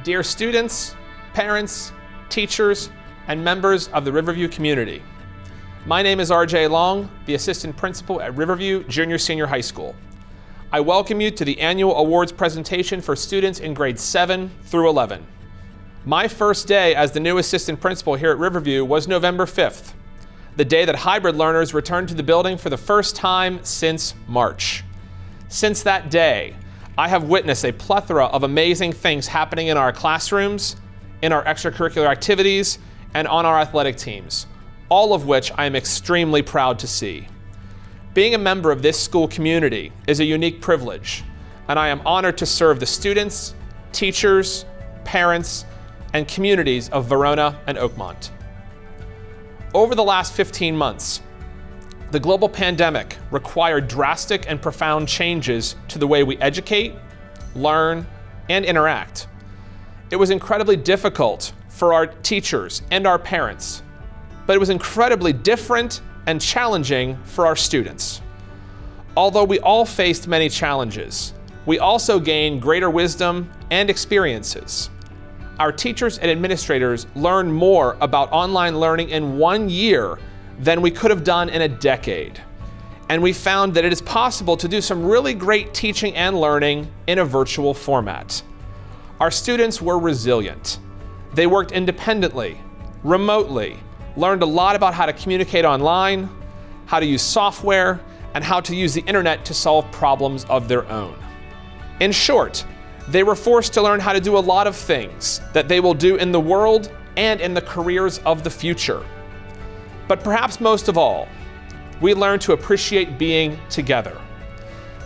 Dear students, parents, teachers, and members of the Riverview community, my name is RJ Long, the Assistant Principal at Riverview Junior Senior High School. I welcome you to the annual awards presentation for students in grades 7 through 11. My first day as the new Assistant Principal here at Riverview was November 5th, the day that hybrid learners returned to the building for the first time since March. Since that day, I have witnessed a plethora of amazing things happening in our classrooms, in our extracurricular activities, and on our athletic teams, all of which I am extremely proud to see. Being a member of this school community is a unique privilege, and I am honored to serve the students, teachers, parents, and communities of Verona and Oakmont. Over the last 15 months, the global pandemic required drastic and profound changes to the way we educate, learn, and interact. It was incredibly difficult for our teachers and our parents, but it was incredibly different and challenging for our students. Although we all faced many challenges, we also gained greater wisdom and experiences. Our teachers and administrators learned more about online learning in 1 year than we could have done in a decade. And we found that it is possible to do some really great teaching and learning in a virtual format. Our students were resilient. They worked independently, remotely, learned a lot about how to communicate online, how to use software, and how to use the internet to solve problems of their own. In short, they were forced to learn how to do a lot of things that they will do in the world and in the careers of the future. But perhaps most of all, we learned to appreciate being together,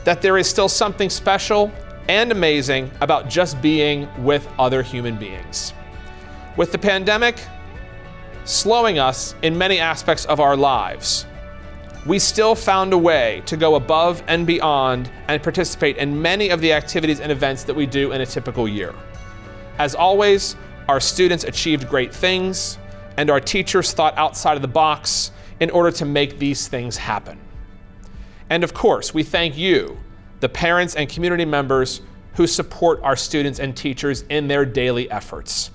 that there is still something special and amazing about just being with other human beings. With the pandemic slowing us in many aspects of our lives, we still found a way to go above and beyond and participate in many of the activities and events that we do in a typical year. As always, our students achieved great things, and our teachers thought outside of the box in order to make these things happen. And of course, we thank you, the parents and community members who support our students and teachers in their daily efforts.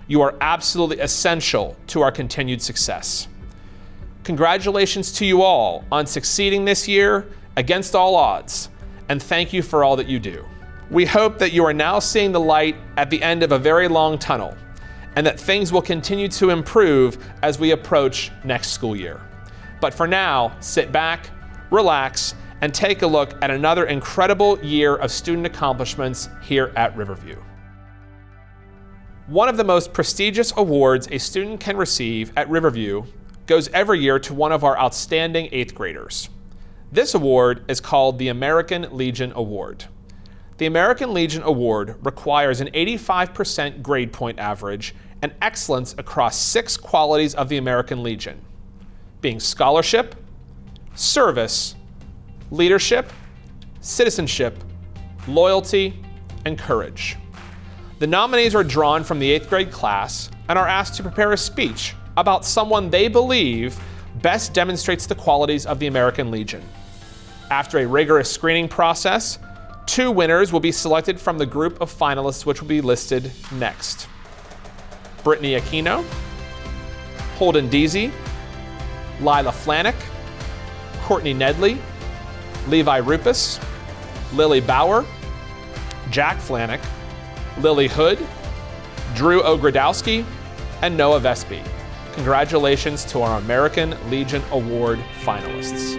You are absolutely essential to our continued success. Congratulations to you all on succeeding this year against all odds, and thank you for all that you do. We hope that you are now seeing the light at the end of a very long tunnel, and that things will continue to improve as we approach next school year. But for now, sit back, relax, and take a look at another incredible year of student accomplishments here at Riverview. One of the most prestigious awards a student can receive at Riverview goes every year to one of our outstanding 8th graders. This award is called the American Legion Award. The American Legion Award requires an 85% grade point average and excellence across 6 qualities of the American Legion, being scholarship, service, leadership, citizenship, loyalty, and courage. The nominees are drawn from the 8th grade class and are asked to prepare a speech about someone they believe best demonstrates the qualities of the American Legion. After a rigorous screening process, 2 winners will be selected from the group of finalists which will be listed next. Brittany Aquino, Holden Deasy, Lila Flanick, Courtney Nedley, Levi Rupus, Lily Bauer, Jack Flanick, Lily Hood, Drew Ogrodowski, and Noah Vespi. Congratulations to our American Legion Award finalists.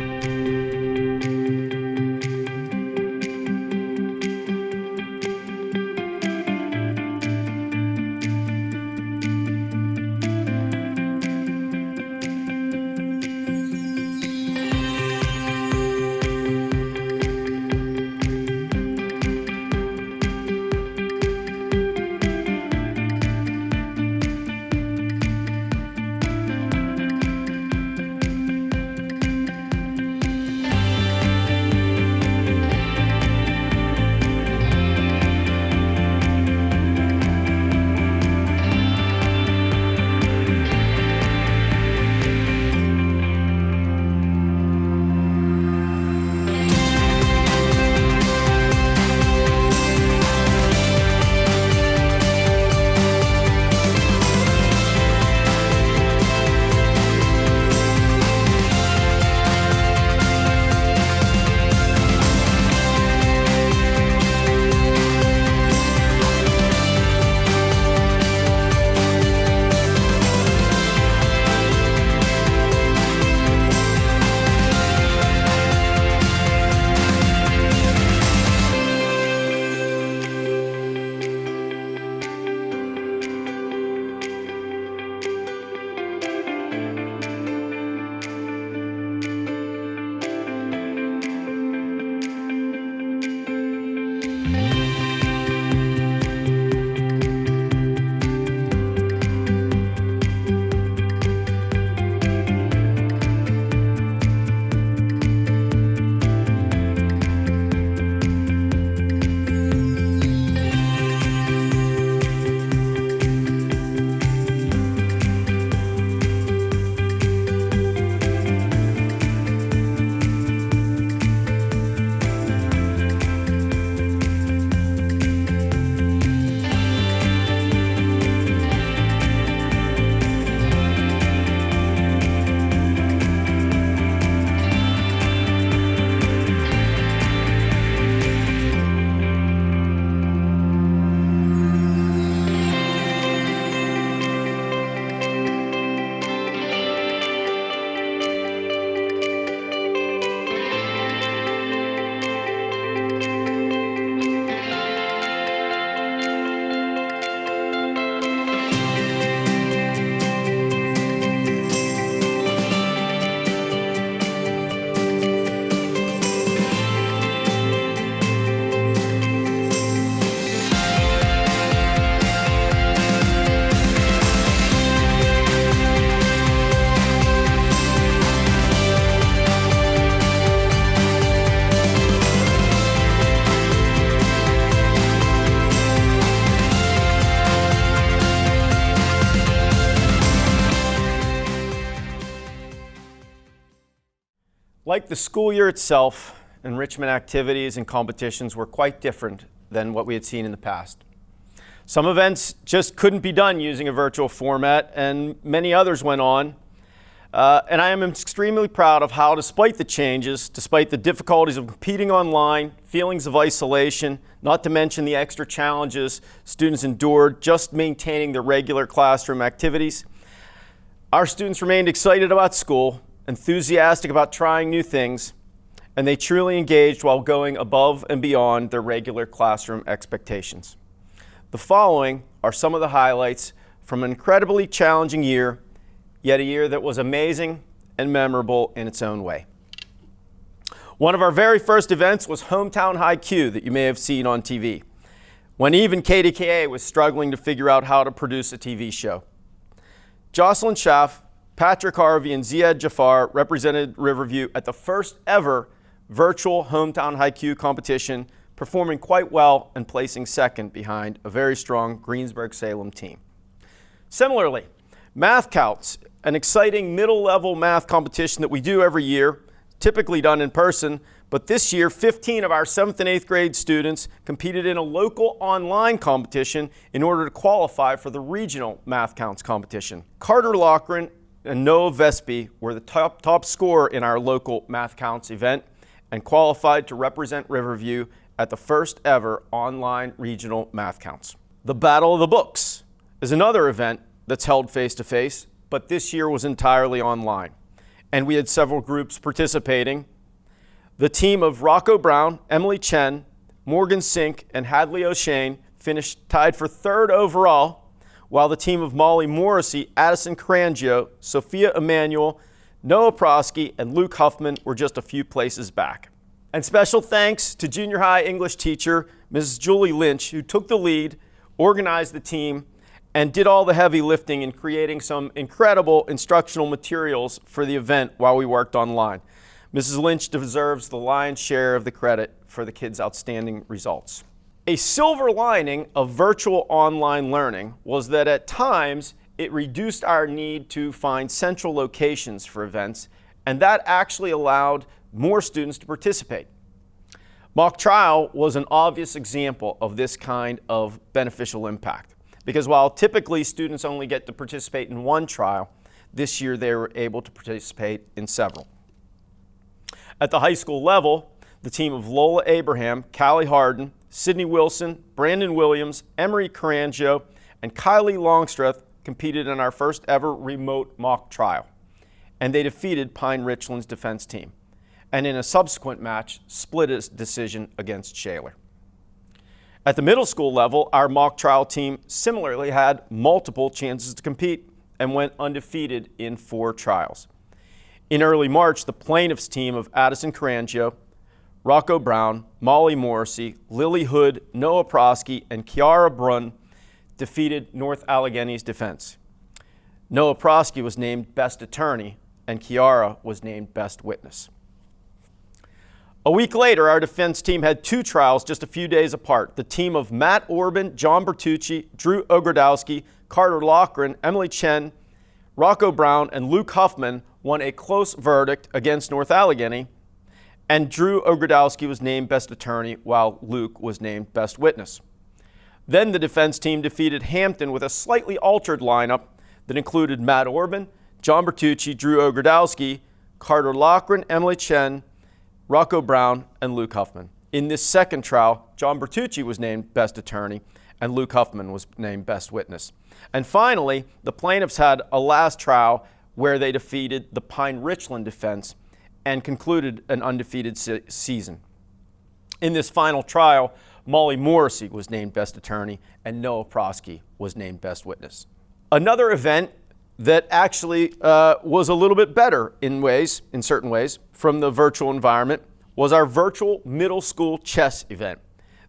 Like the school year itself, enrichment activities and competitions were quite different than what we had seen in the past. Some events just couldn't be done using a virtual format, and many others went on. And I am extremely proud of how, despite the changes, despite the difficulties of competing online, feelings of isolation, not to mention the extra challenges students endured just maintaining their regular classroom activities, our students remained excited about school, enthusiastic about trying new things, and they truly engaged while going above and beyond their regular classroom expectations. The following are some of the highlights from an incredibly challenging year, yet a year that was amazing and memorable in its own way. One of our very first events was Hometown High Q that you may have seen on TV, when even KDKA was struggling to figure out how to produce a TV show. Jocelyn Schaff, Patrick Harvey, and Ziad Jafar represented Riverview at the first ever virtual Hometown High Q competition, performing quite well and placing second behind a very strong Greensburg-Salem team. Similarly, Math Counts, an exciting middle-level math competition that we do every year, typically done in person, but this year 15 of our 7th and 8th grade students competed in a local online competition in order to qualify for the regional Math Counts competition. Carter Loughran and Noah Vespi were the top scorer in our local Math Counts event and qualified to represent Riverview at the first ever online regional Math Counts. The Battle of the Books is another event that's held face-to-face, but this year was entirely online. And we had several groups participating. The team of Rocco Brown, Emily Chen, Morgan Sink, and Hadley O'Shane finished tied for third overall, while the team of Molly Morrissey, Addison Carangio, Sophia Emanuel, Noah Prosky, and Luke Huffman were just a few places back. And special thanks to junior high English teacher, Mrs. Julie Lynch, who took the lead, organized the team, and did all the heavy lifting in creating some incredible instructional materials for the event while we worked online. Mrs. Lynch deserves the lion's share of the credit for the kids' outstanding results. A silver lining of virtual online learning was that at times it reduced our need to find central locations for events, and that actually allowed more students to participate. Mock trial was an obvious example of this kind of beneficial impact. Because while typically students only get to participate in one trial, this year they were able to participate in several. At the high school level, the team of Lola Abraham, Callie Harden, Sydney Wilson, Brandon Williams, Emery Carangio, and Kylie Longstreth competed in our first ever remote mock trial. And they defeated Pine Richland's defense team. And in a subsequent match, split a decision against Shaler. At the middle school level, our mock trial team similarly had multiple chances to compete and went undefeated in 4 trials. In early March, the plaintiffs team of Addison Carangio, Rocco Brown, Molly Morrissey, Lily Hood, Noah Prosky, and Kiara Brunn defeated North Allegheny's defense. Noah Prosky was named Best Attorney, and Kiara was named Best Witness. A week later, our defense team had 2 trials just a few days apart. The team of Matt Orban, John Bertucci, Drew Ogrodowski, Carter Loughran, Emily Chen, Rocco Brown, and Luke Huffman won a close verdict against North Allegheny, and Drew Ogrodowski was named Best Attorney while Luke was named Best Witness. Then the defense team defeated Hampton with a slightly altered lineup that included Matt Orban, John Bertucci, Drew Ogrodowski, Carter Loughran, Emily Chen, Rocco Brown, and Luke Huffman. In this second trial, John Bertucci was named Best Attorney, and Luke Huffman was named Best Witness. And finally, the plaintiffs had a last trial where they defeated the Pine Richland defense and concluded an undefeated season. In this final trial, Molly Morrissey was named Best Attorney, and Noah Prosky was named Best Witness. Another event that actually was a little bit better in certain ways, from the virtual environment was our virtual middle school chess event.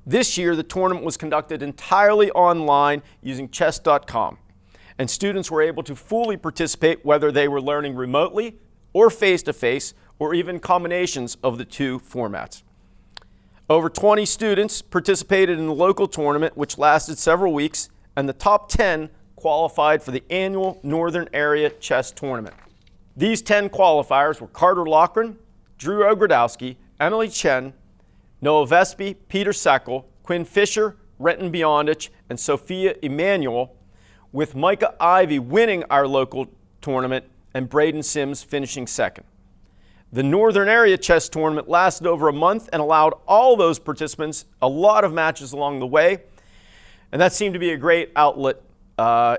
This year, the tournament was conducted entirely online using chess.com, and students were able to fully participate whether they were learning remotely or face-to-face or even combinations of the 2 formats. Over 20 students participated in the local tournament, which lasted several weeks, and the top 10 qualified for the annual Northern Area Chess Tournament. These 10 qualifiers were Carter Loughran, Drew Ogrodowski, Emily Chen, Noah Vespi, Peter Seckel, Quinn Fisher, Renton Beyondich, and Sophia Emanuel, with Micah Ivy winning our local tournament and Braden Sims finishing second. The Northern Area Chess Tournament lasted over a month and allowed all those participants a lot of matches along the way, and that seemed to be a great outlet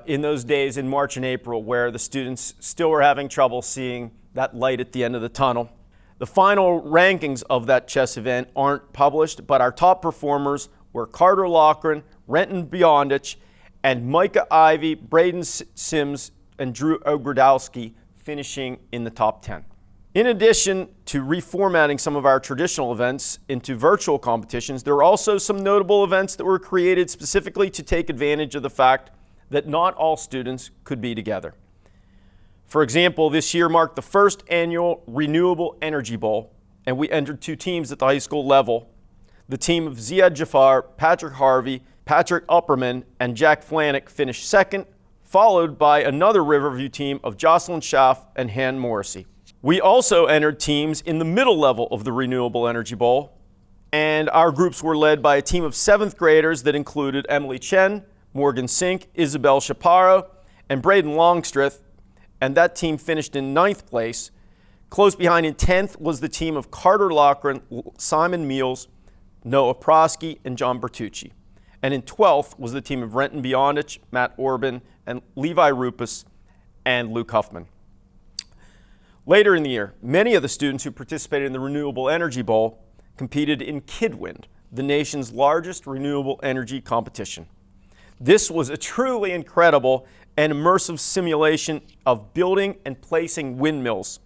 in those days in March and April, where the students still were having trouble seeing that light at the end of the tunnel. The final rankings of that chess event aren't published, but our top performers were Carter Loughran, Renton Beyondich, and Micah Ivy, Braden Sims, and Drew Ogrodowski finishing in the top 10. In addition to reformatting some of our traditional events into virtual competitions, there are also some notable events that were created specifically to take advantage of the fact that not all students could be together. For example, this year marked the first annual Renewable Energy Bowl, and we entered 2 teams at the high school level. The team of Ziad Jafar, Patrick Harvey, Patrick Upperman, and Jack Flanick finished second, followed by another Riverview team of Jocelyn Schaff and Han Morrissey. We also entered teams in the middle level of the Renewable Energy Bowl, and our groups were led by a team of 7th graders that included Emily Chen, Morgan Sink, Isabel Chaparro, and Braden Longstreth, and that team finished in 9th place. Close behind in 10th was the team of Carter Loughran, Simon Meals, Noah Prosky, and John Bertucci. And in 12th was the team of Renton Beyondich, Matt Orban, and Levi Rupus, and Luke Huffman. Later in the year, many of the students who participated in the Renewable Energy Bowl competed in Kidwind, the nation's largest renewable energy competition. This was a truly incredible and immersive simulation of building and placing windmills.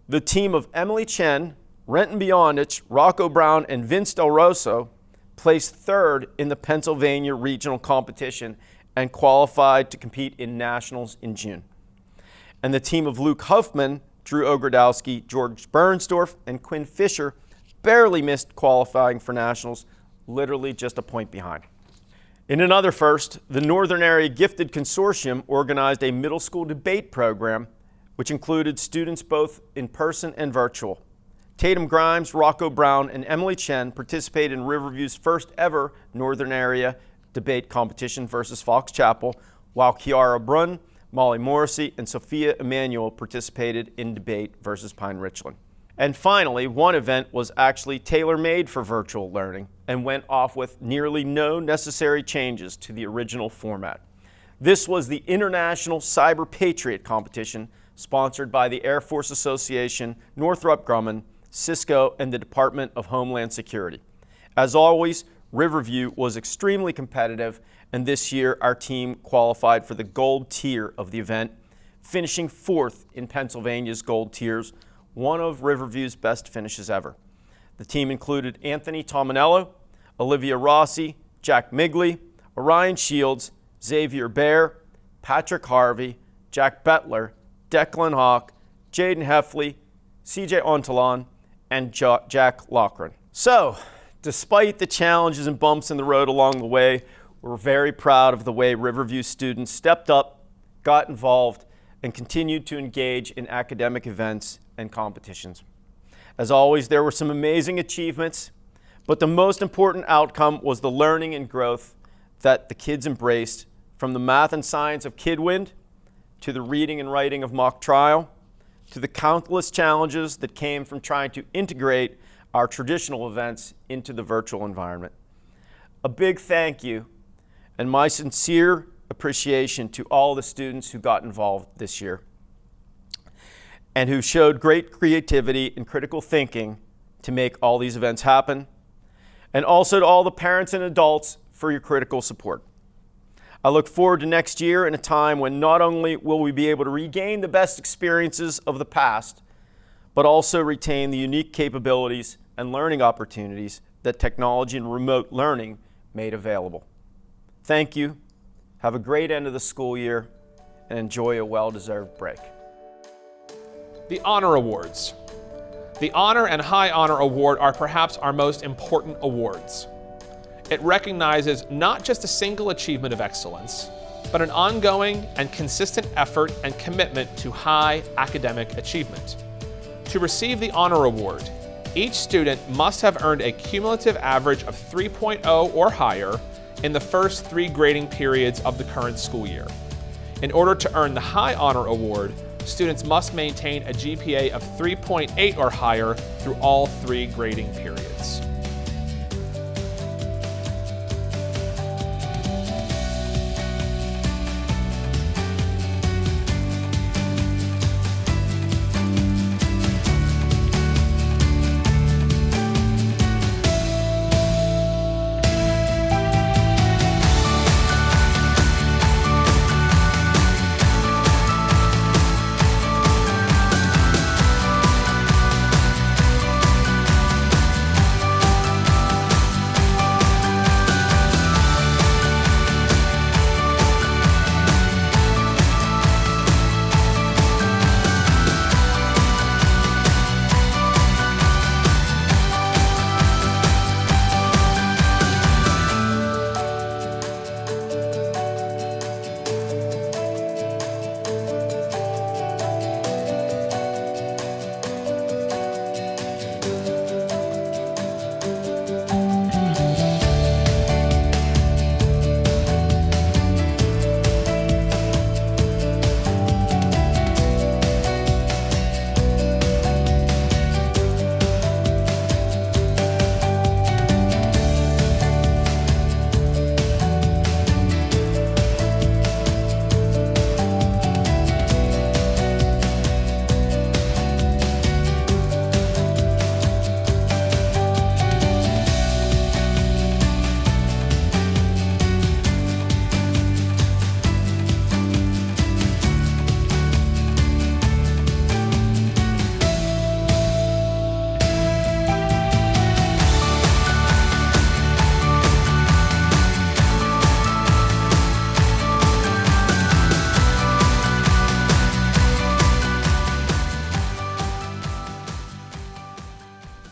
The team of Emily Chen, Renton Beyondich, Rocco Brown, and Vince Del Rosso placed 3rd in the Pennsylvania regional competition and qualified to compete in nationals in June. And the team of Luke Huffman, Drew Ogrodowski, George Bernsdorf, and Quinn Fisher barely missed qualifying for nationals, literally just a point behind. In another first, the Northern Area Gifted Consortium organized a middle school debate program, which included students both in person and virtual. Tatum Grimes, Rocco Brown, and Emily Chen participated in Riverview's first ever Northern Area debate competition versus Fox Chapel, while Kiara Brunn, Molly Morrissey, and Sophia Emanuel participated in debate versus Pine Richland. And finally, one event was actually tailor-made for virtual learning and went off with nearly no necessary changes to the original format. This was the International Cyber Patriot Competition, sponsored by the Air Force Association, Northrop Grumman, Cisco, and the Department of Homeland Security. As always, Riverview was extremely competitive, and this year our team qualified for the gold tier of the event, finishing 4th in Pennsylvania's gold tiers, one of Riverview's best finishes ever. The team included Anthony Tominello, Olivia Rossi, Jack Migley, Orion Shields, Xavier Baer, Patrick Harvey, Jack Bettler, Declan Hawk, Jaden Heffley, CJ Ontalon, and Jack Loughran. So, despite the challenges and bumps in the road along the way, we're very proud of the way Riverview students stepped up, got involved, and continued to engage in academic events and competitions. As always, there were some amazing achievements, but the most important outcome was the learning and growth that the kids embraced, from the math and science of Kidwind, to the reading and writing of mock trial, to the countless challenges that came from trying to integrate our traditional events into the virtual environment. A big thank you and my sincere appreciation to all the students who got involved this year and who showed great creativity and critical thinking to make all these events happen, and also to all the parents and adults for your critical support. I look forward to next year in a time when not only will we be able to regain the best experiences of the past, but also retain the unique capabilities and learning opportunities that technology and remote learning made available. Thank you. Have a great end of the school year and enjoy a well-deserved break. The Honor Awards. The Honor and High Honor Award are perhaps our most important awards. It recognizes not just a single achievement of excellence, but an ongoing and consistent effort and commitment to high academic achievement. To receive the honor award, each student must have earned a cumulative average of 3.0 or higher in the first 3 grading periods of the current school year. In order to earn the high honor award, students must maintain a GPA of 3.8 or higher through all 3 grading periods.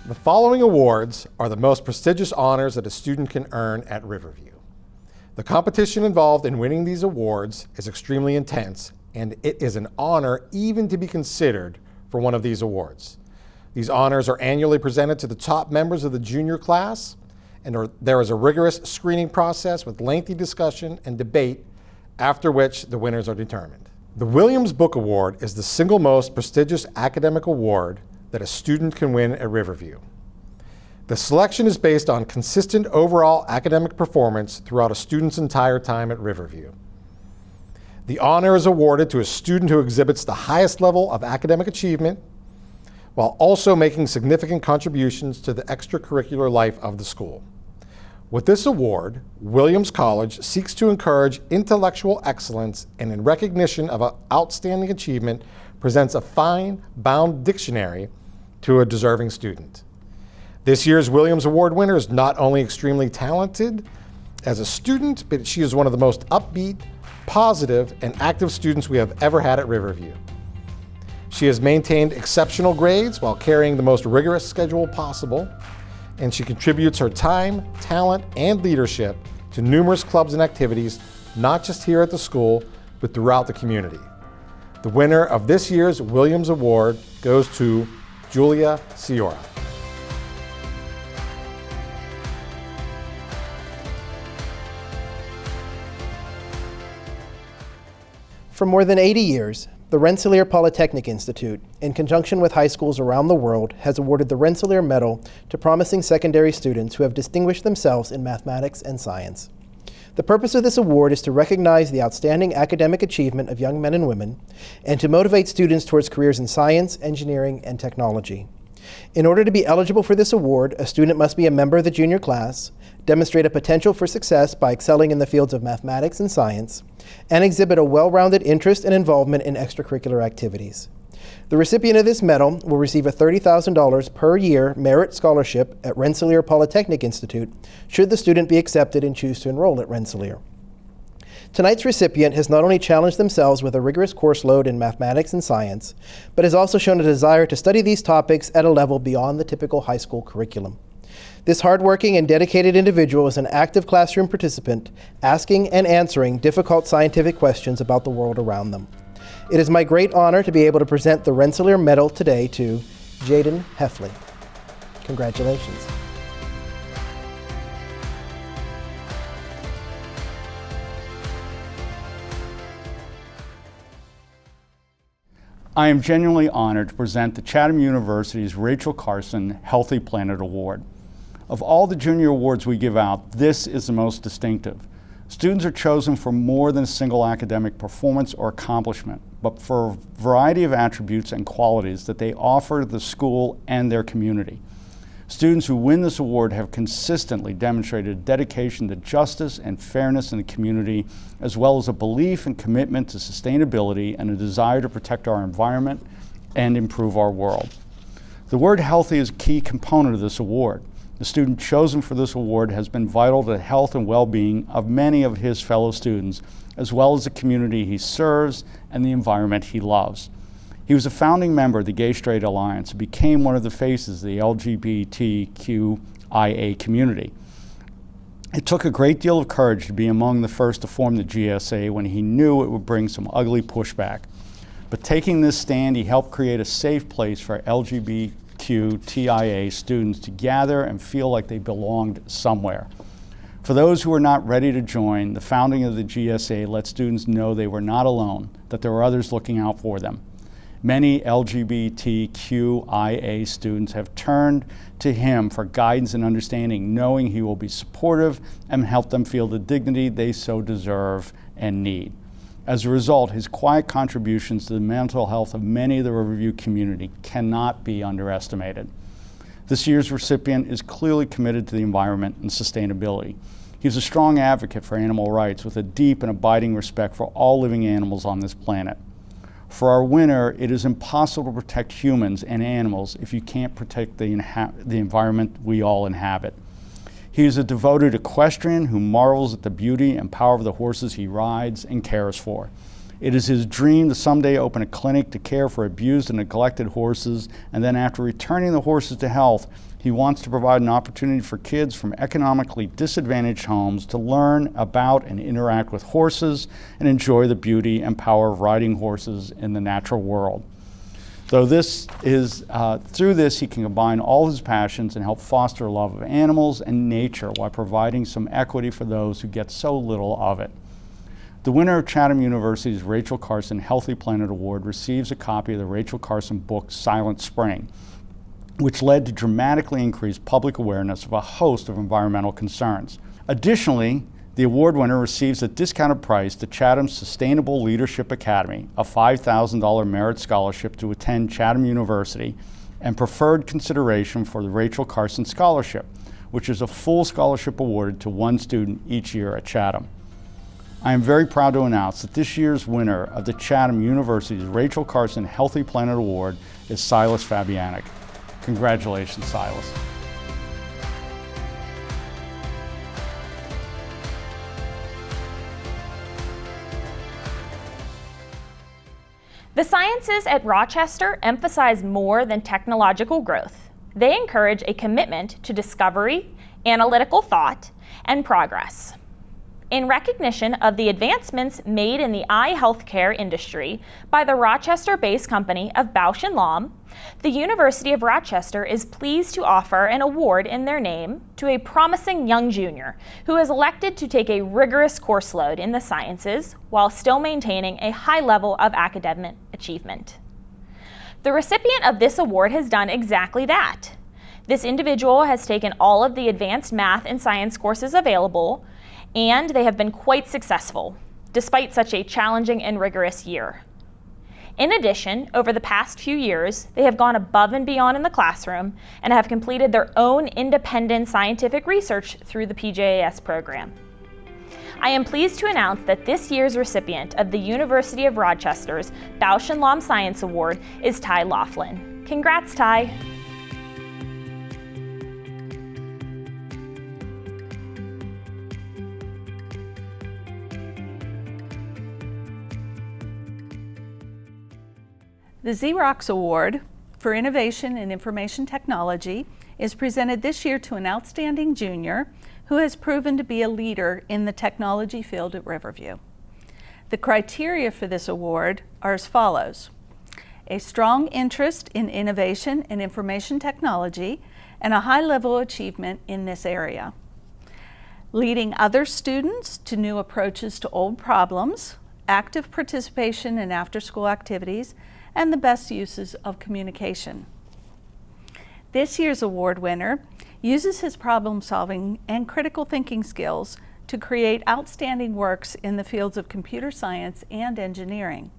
The following awards are the most prestigious honors that a student can earn at Riverview. The competition involved in winning these awards is extremely intense, and it is an honor even to be considered for one of these awards. These honors are annually presented to the top members of the junior class, and there is a rigorous screening process with lengthy discussion and debate, after which the winners are determined. The Williams Book Award is the single most prestigious academic award that a student can win at Riverview. The selection is based on consistent overall academic performance throughout a student's entire time at Riverview. The honor is awarded to a student who exhibits the highest level of academic achievement while also making significant contributions to the extracurricular life of the school. With this award, Williams College seeks to encourage intellectual excellence and, in recognition of outstanding achievement, presents a fine-bound dictionary to a deserving student. This year's Williams Award winner is not only extremely talented as a student, but she is one of the most upbeat, positive, and active students we have ever had at Riverview. She has maintained exceptional grades while carrying the most rigorous schedule possible, and she contributes her time, talent, and leadership to numerous clubs and activities, not just here at the school, but throughout the community. The winner of this year's Williams Award goes to Julia Ciora. For more than 80 years, the Rensselaer Polytechnic Institute, in conjunction with high schools around the world, has awarded the Rensselaer Medal to promising secondary students who have distinguished themselves in mathematics and science. The purpose of this award is to recognize the outstanding academic achievement of young men and women and to motivate students towards careers in science, engineering, and technology. In order to be eligible for this award, a student must be a member of the junior class, demonstrate a potential for success by excelling in the fields of mathematics and science, and exhibit a well-rounded interest and involvement in extracurricular activities. The recipient of this medal will receive a $30,000 per year merit scholarship at Rensselaer Polytechnic Institute should the student be accepted and choose to enroll at Rensselaer. Tonight's recipient has not only challenged themselves with a rigorous course load in mathematics and science, but has also shown a desire to study these topics at a level beyond the typical high school curriculum. This hardworking and dedicated individual is an active classroom participant, asking and answering difficult scientific questions about the world around them. It is my great honor to be able to present the Rensselaer Medal today to Jaden Heffley. Congratulations. I am genuinely honored to present the Chatham University's Rachel Carson Healthy Planet Award. Of all the junior awards we give out, this is the most distinctive. Students are chosen for more than a single academic performance or accomplishment, but for a variety of attributes and qualities that they offer the school and their community. Students who win this award have consistently demonstrated dedication to justice and fairness in the community, as well as a belief and commitment to sustainability and a desire to protect our environment and improve our world. The word healthy is a key component of this award. The student chosen for this award has been vital to the health and well-being of many of his fellow students, as well as the community he serves and the environment he loves. He was a founding member of the Gay Straight Alliance and became one of the faces of the LGBTQIA community. It took a great deal of courage to be among the first to form the GSA when he knew it would bring some ugly pushback. But taking this stand, he helped create a safe place for LGBTQIA students to gather and feel like they belonged somewhere. For those who are not ready to join, the founding of the GSA let students know they were not alone, that there were others looking out for them. Many LGBTQIA students have turned to him for guidance and understanding, knowing he will be supportive and help them feel the dignity they so deserve and need. As a result, his quiet contributions to the mental health of many of the Riverview community cannot be underestimated. This year's recipient is clearly committed to the environment and sustainability. He's a strong advocate for animal rights with a deep and abiding respect for all living animals on this planet. For our winner, it is impossible to protect humans and animals if you can't protect the environment we all inhabit. He is a devoted equestrian who marvels at the beauty and power of the horses he rides and cares for. It is his dream to someday open a clinic to care for abused and neglected horses, and then after returning the horses to health, he wants to provide an opportunity for kids from economically disadvantaged homes to learn about and interact with horses and enjoy the beauty and power of riding horses in the natural world. Through this, he can combine all his passions and help foster a love of animals and nature while providing some equity for those who get so little of it. The winner of Chatham University's Rachel Carson Healthy Planet Award receives a copy of the Rachel Carson book, Silent Spring, which led to dramatically increased public awareness of a host of environmental concerns. Additionally, the award winner receives a discounted price to Chatham's Sustainable Leadership Academy, a $5,000 merit scholarship to attend Chatham University, and preferred consideration for the Rachel Carson Scholarship, which is a full scholarship awarded to one student each year at Chatham. I am very proud to announce that this year's winner of the Chatham University's Rachel Carson Healthy Planet Award is Silas Fabianic. Congratulations, Silas. The sciences at Rochester emphasize more than technological growth. They encourage a commitment to discovery, analytical thought, and progress. In recognition of the advancements made in the eye healthcare industry by the Rochester-based company of Bausch & Lomb, the University of Rochester is pleased to offer an award in their name to a promising young junior who has elected to take a rigorous course load in the sciences while still maintaining a high level of academic achievement. The recipient of this award has done exactly that. This individual has taken all of the advanced math and science courses available, and they have been quite successful, despite such a challenging and rigorous year. In addition, over the past few years, they have gone above and beyond in the classroom and have completed their own independent scientific research through the PJAS program. I am pleased to announce that this year's recipient of the University of Rochester's Bausch & Lomb Science Award is Ty Laughlin. Congrats, Ty. The Xerox Award for Innovation in Information Technology is presented this year to an outstanding junior who has proven to be a leader in the technology field at Riverview. The criteria for this award are as follows: a strong interest in innovation and information technology, and a high level of achievement in this area. Leading other students to new approaches to old problems, active participation in after-school activities, and the best uses of communication. This year's award winner uses his problem-solving and critical thinking skills to create outstanding works in the fields of computer science and engineering.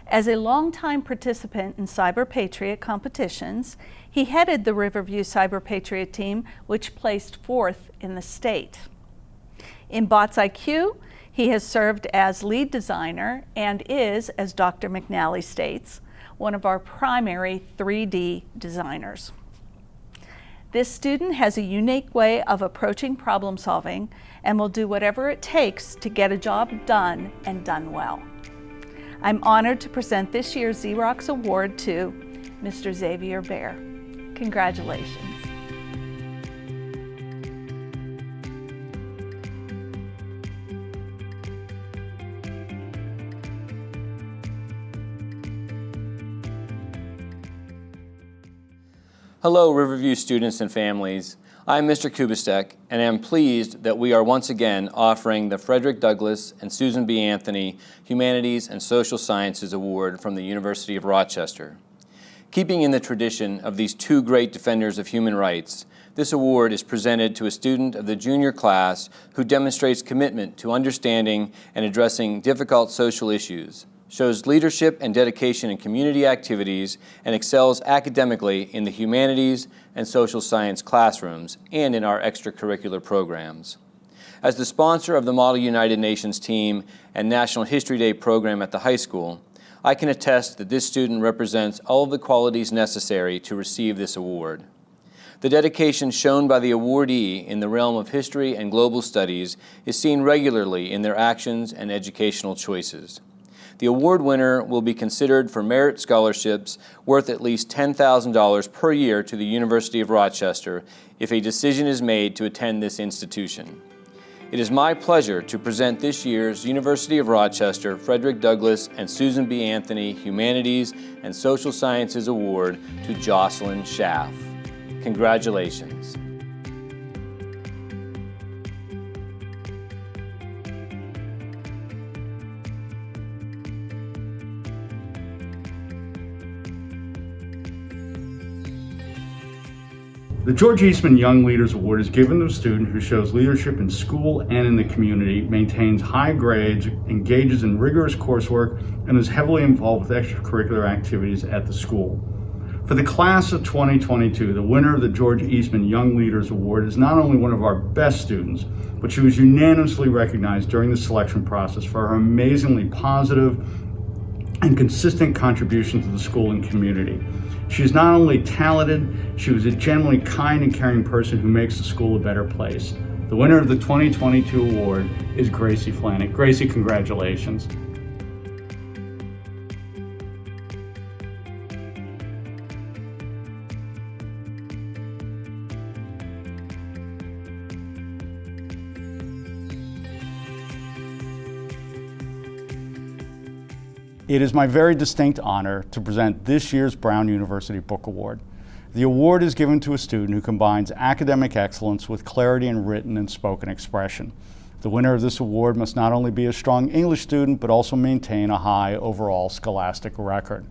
As a longtime participant in Cyber Patriot competitions, he headed the Riverview Cyber Patriot team, which placed 4th in the state. In Bots IQ, he has served as lead designer and is, as Dr. McNally states, one of our primary 3D designers. This student has a unique way of approaching problem solving and will do whatever it takes to get a job done and done well. I'm honored to present this year's Xerox Award to Mr. Xavier Bear. Congratulations. Hello, Riverview students and families. I'm Mr. Kubistek, and I'm pleased that we are once again offering the Frederick Douglass and Susan B. Anthony Humanities and Social Sciences Award from the University of Rochester. Keeping in the tradition of these two great defenders of human rights, this award is presented to a student of the junior class who demonstrates commitment to understanding and addressing difficult social issues, shows leadership and dedication in community activities, and excels academically in the humanities and social science classrooms and in our extracurricular programs. As the sponsor of the Model United Nations team and National History Day program at the high school, I can attest that this student represents all of the qualities necessary to receive this award. The dedication shown by the awardee in the realm of history and global studies is seen regularly in their actions and educational choices. The award winner will be considered for merit scholarships worth at least $10,000 per year to the University of Rochester if a decision is made to attend this institution. It is my pleasure to present this year's University of Rochester Frederick Douglass and Susan B. Anthony Humanities and Social Sciences Award to Jocelyn Schaff. Congratulations. The George Eastman Young Leaders Award is given to a student who shows leadership in school and in the community, maintains high grades, engages in rigorous coursework, and is heavily involved with extracurricular activities at the school. For the class of 2022, the winner of the George Eastman Young Leaders Award is not only one of our best students, but she was unanimously recognized during the selection process for her amazingly positive and consistent contribution to the school and community. She is not only talented, she was a genuinely kind and caring person who makes the school a better place. The winner of the 2022 award is Gracie Flanick. Gracie, congratulations. It is my very distinct honor to present this year's Brown University Book Award. The award is given to a student who combines academic excellence with clarity in written and spoken expression. The winner of this award must not only be a strong English student, but also maintain a high overall scholastic record.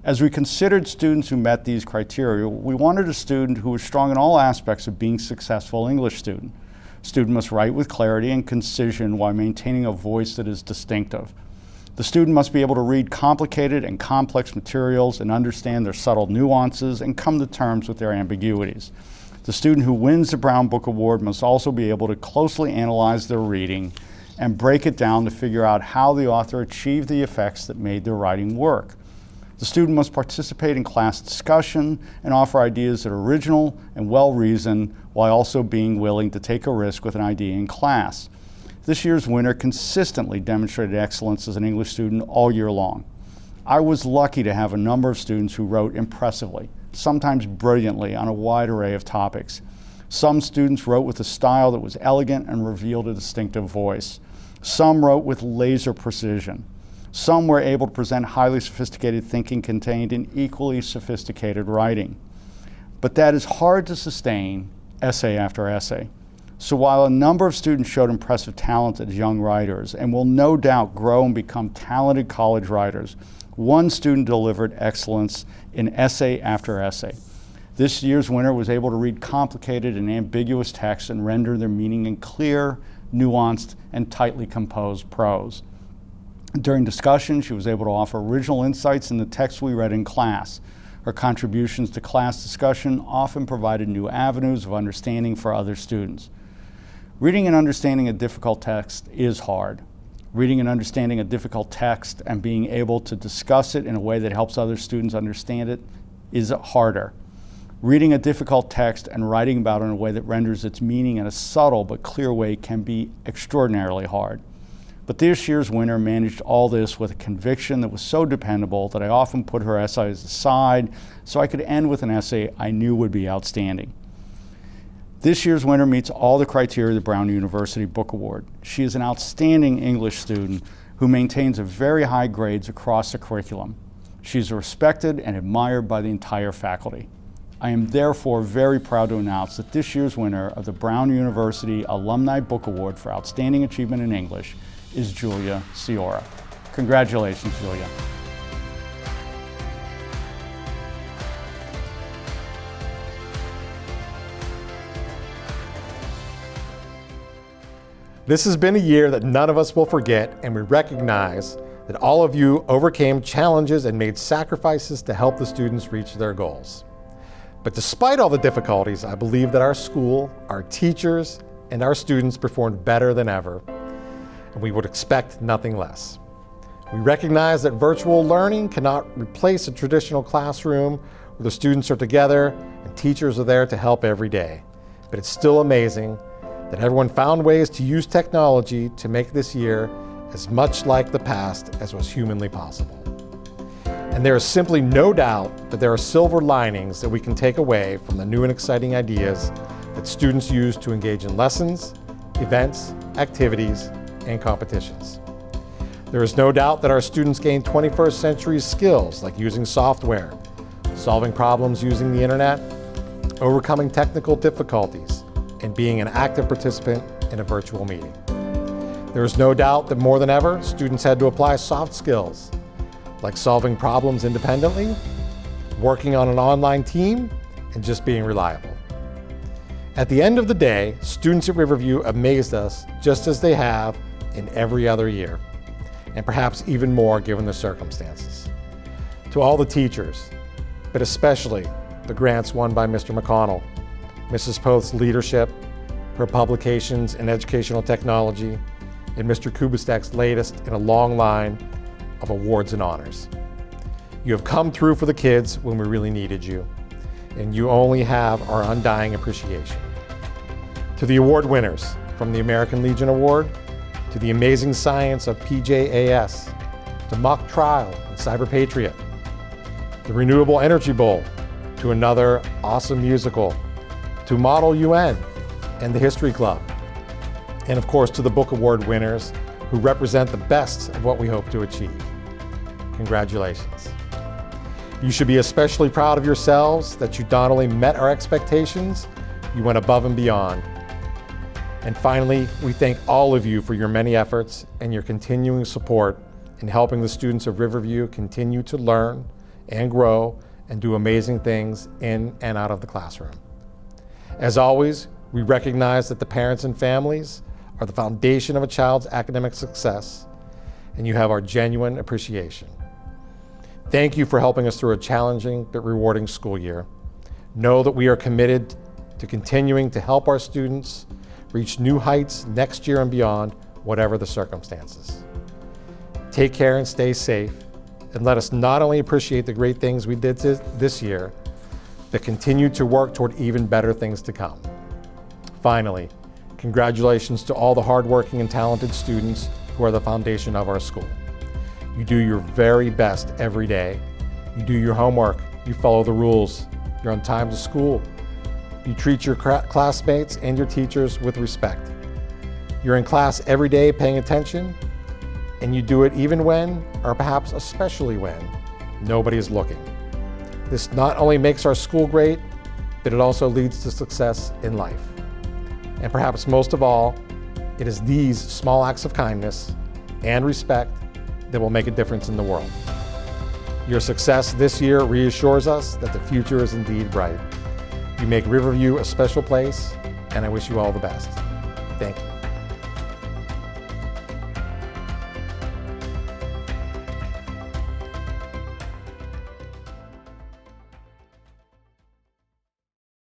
As we considered students who met these criteria, we wanted a student who was strong in all aspects of being a successful English student. Student must write with clarity and concision while maintaining a voice that is distinctive. The student must be able to read complicated and complex materials and understand their subtle nuances and come to terms with their ambiguities. The student who wins the Brown Book Award must also be able to closely analyze their reading and break it down to figure out how the author achieved the effects that made their writing work. The student must participate in class discussion and offer ideas that are original and well-reasoned while also being willing to take a risk with an idea in class. This year's winner consistently demonstrated excellence as an English student all year long. I was lucky to have a number of students who wrote impressively, sometimes brilliantly, on a wide array of topics. Some students wrote with a style that was elegant and revealed a distinctive voice. Some wrote with laser precision. Some were able to present highly sophisticated thinking contained in equally sophisticated writing. But that is hard to sustain essay after essay. So while a number of students showed impressive talent as young writers and will no doubt grow and become talented college writers, one student delivered excellence in essay after essay. This year's winner was able to read complicated and ambiguous texts and render their meaning in clear, nuanced, and tightly composed prose. During discussion, she was able to offer original insights in the text we read in class. Her contributions to class discussion often provided new avenues of understanding for other students. Reading and understanding a difficult text is hard. Reading and understanding a difficult text and being able to discuss it in a way that helps other students understand it is harder. Reading a difficult text and writing about it in a way that renders its meaning in a subtle but clear way can be extraordinarily hard. But this year's winner managed all this with a conviction that was so dependable that I often put her essays aside so I could end with an essay I knew would be outstanding. This year's winner meets all the criteria of the Brown University Book Award. She is an outstanding English student who maintains very high grades across the curriculum. She is respected and admired by the entire faculty. I am therefore very proud to announce that this year's winner of the Brown University Alumni Book Award for Outstanding Achievement in English is Julia Ciora. Congratulations, Julia. This has been a year that none of us will forget, and we recognize that all of you overcame challenges and made sacrifices to help the students reach their goals. But despite all the difficulties, I believe that our school, our teachers, and our students performed better than ever, and we would expect nothing less. We recognize that virtual learning cannot replace a traditional classroom where the students are together and teachers are there to help every day. But it's still amazing that everyone found ways to use technology to make this year as much like the past as was humanly possible. And there is simply no doubt that there are silver linings that we can take away from the new and exciting ideas that students use to engage in lessons, events, activities, and competitions. There is no doubt that our students gain 21st century skills like using software, solving problems using the internet, overcoming technical difficulties, and being an active participant in a virtual meeting. There is no doubt that more than ever, students had to apply soft skills like solving problems independently, working on an online team, and just being reliable. At the end of the day, students at Riverview amazed us just as they have in every other year, and perhaps even more given the circumstances. To all the teachers, but especially the grants won by Mr. McConnell, Mrs. Poth's leadership, her publications in educational technology, and Mr. Kubistek's latest in a long line of awards and honors. You have come through for the kids when we really needed you, and you only have our undying appreciation. To the award winners, from the American Legion Award, to the amazing science of PJAS, to Mock Trial and Cyber Patriot, the Renewable Energy Bowl, to another awesome musical, to Model UN and the History Club, and of course to the Book Award winners who represent the best of what we hope to achieve. Congratulations. You should be especially proud of yourselves that you not only met our expectations, you went above and beyond. And finally, we thank all of you for your many efforts and your continuing support in helping the students of Riverview continue to learn and grow and do amazing things in and out of the classroom. As always, we recognize that the parents and families are the foundation of a child's academic success, and you have our genuine appreciation. Thank you for helping us through a challenging but rewarding school year. Know that we are committed to continuing to help our students reach new heights next year and beyond, whatever the circumstances. Take care and stay safe, and let us not only appreciate the great things we did this year, but continue to work toward even better things to come. Finally, congratulations to all the hardworking and talented students who are the foundation of our school. You do your very best every day. You do your homework, you follow the rules, you're on time to school, you treat your classmates and your teachers with respect. You're in class every day paying attention, and you do it even when, or perhaps especially when, nobody is looking. This not only makes our school great, but it also leads to success in life. And perhaps most of all, it is these small acts of kindness and respect that will make a difference in the world. Your success this year reassures us that the future is indeed bright. You make Riverview a special place, and I wish you all the best. Thank you.